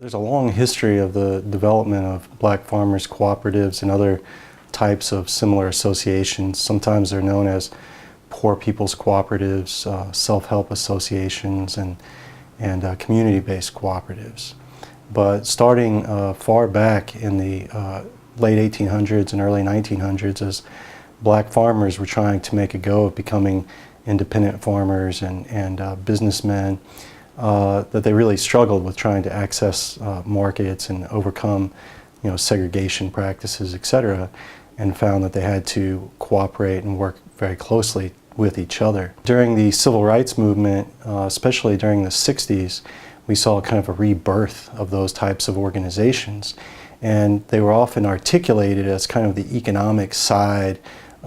There's a long history of the development of black farmers cooperatives and other types of similar associations. Sometimes they're known as poor people's cooperatives, self-help associations, and community-based cooperatives. But starting far back in the late 1800s and early 1900s, as black farmers were trying to make a go of becoming independent farmers and businessmen, that they really struggled with trying to access markets and overcome, segregation practices, etc., and found that they had to cooperate and work very closely with each other. During the civil rights movement, especially during the 60s, we saw kind of a rebirth of those types of organizations, and they were often articulated as kind of the economic side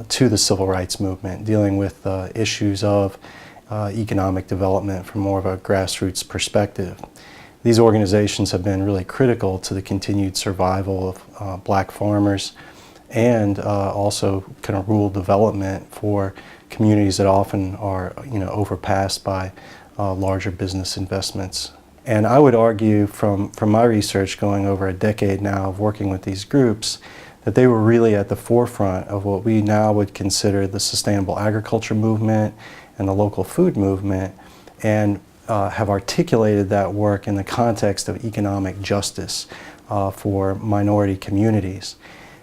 to the civil rights movement, dealing with issues of economic development from more of a grassroots perspective. These organizations have been really critical to the continued survival of black farmers and also kind of rural development for communities that often are overpassed by larger business investments. And I would argue from my research going over a decade now of working with these groups that they were really at the forefront of what we now would consider the sustainable agriculture movement and the local food movement, and have articulated that work in the context of economic justice for minority communities.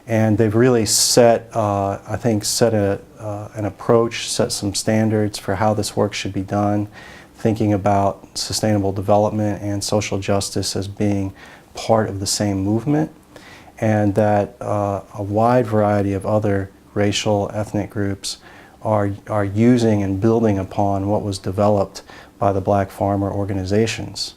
And they've really set, I think, an approach, set some standards for how this work should be done, thinking about sustainable development and social justice as being part of the same movement, and that a wide variety of other racial, ethnic groups are using and building upon what was developed by the black farmer organizations.